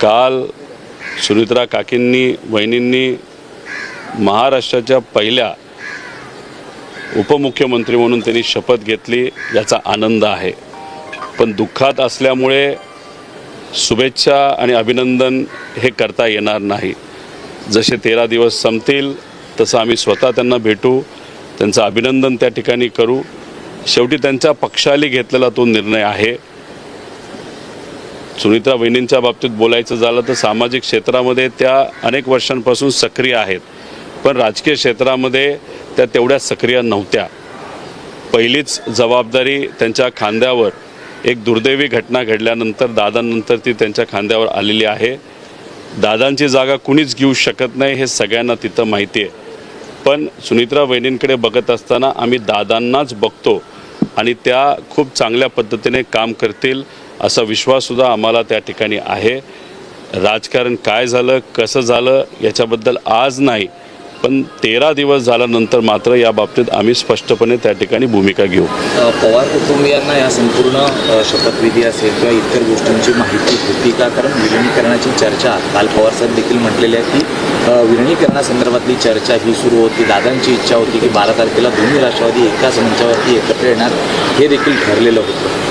काल सुनित्रा काकींनी वहिनींनी महाराष्ट्राच्या पहिल्या उपमुख्यमंत्री म्हणून त्यांनी शपथ घेतली, याचा आनंद आहे। पण दुःखात असल्यामुळे शुभेच्छा आणि अभिनंदन हे करता येणार नाही। जसे 13 दिवस संपतील तसं आम्ही स्वतः त्यांना भेटू, त्यांचं अभिनंदन त्या ठिकाणी करू। शेवटी त्यांच्या पक्षाने घेतलेला तो निर्णय आहे। सुनित्रा वहिनींच्या बाबतीत बोलायचं झालं तर सामाजिक क्षेत्रामध्ये त्या अनेक वर्षांपासून सक्रिय आहेत, पण राजकीय क्षेत्रामध्ये त्या तेवढ्या सक्रिय नव्हत्या। पहिलीच जबाबदारी त्यांच्या खांद्यावर एक दुर्दैवी घटना घडल्यानंतर दादांनंतर ती त्यांच्या खांद्यावर आलेली आहे। दादांची जागा कुणीच घेऊ शकत नाही हे सगळ्यांना तिथं माहिती आहे। पण सुनित्रा वहिनींकडे बघत असताना आम्ही दादांनाच बघतो आणि त्या खूप चांगल्या पद्धतीने काम करतील असा विश्वाससुद्धा आम्हाला त्या ठिकाणी आहे। राजकारण काय झालं कसं झालं याच्याबद्दल आज नाही, पण 13 दिवस झाल्यानंतर मात्र या बाबतीत आम्ही स्पष्टपणे त्या ठिकाणी भूमिका घेऊ। पवार कुटुंबियांना या संपूर्ण शपथविधी असेल किंवा इतर गोष्टींची माहिती होती का? कारण विलिनीकरणाची चर्चा काल पवार साहेब देखील म्हटलेले आहे की विलिनीकरणासंदर्भातली चर्चा ही सुरू होती। दादांची इच्छा होती की 12 तारखेला दोन्ही राष्ट्रवादी एकाच मंचावरती एकत्र येणार, हे देखील ठरलेलं होतं।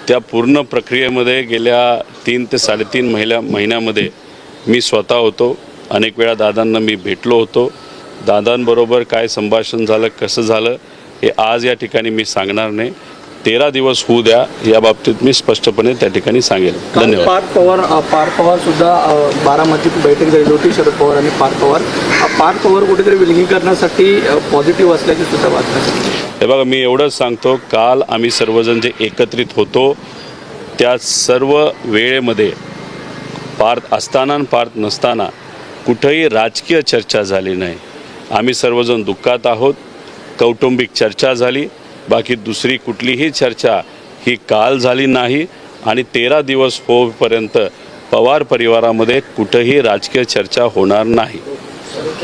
त्या पूर्ण प्रक्रियेमध्ये गेल्या 3 ते 3.5 महिन्यामध्ये मी स्वतः होतो। अनेक वेळा दादांना मी भेटलो होतो। दादांबरोबर काय संभाषण झालं कसं झालं हे आज या ठिकाणी मी सांगणार नाही। 13 दिवस होऊ द्या, या बाबतीत मी स्पष्टपणे त्या ठिकाणी सांगेल। धन्यवाद। पार्थ पवार सुद्धा बारामतीत बैठक झाली होती, शरद पवार आणि पार्थ पवार कुठेतरी विलिनीकरणासाठी पॉझिटिव्ह असल्याची सुद्धा बातमी। हे बघा, मी एवढंच सांगतो, काल आम्ही सर्वजण जे एकत्रित होतो त्या सर्व वेळेमध्ये पार्थ असताना आणि पार्थ नसताना कुठेही राजकीय चर्चा झाली नाही। आम्ही सर्वजण दुःखात आहोत, कौटुंबिक चर्चा झाली, बाकी दुसरी कुठलीही चर्चा ही काल झाली नाही। आणि 13 दिवस होईपर्यंत पवार परिवारामध्ये कुठेही राजकीय चर्चा होणार नाही।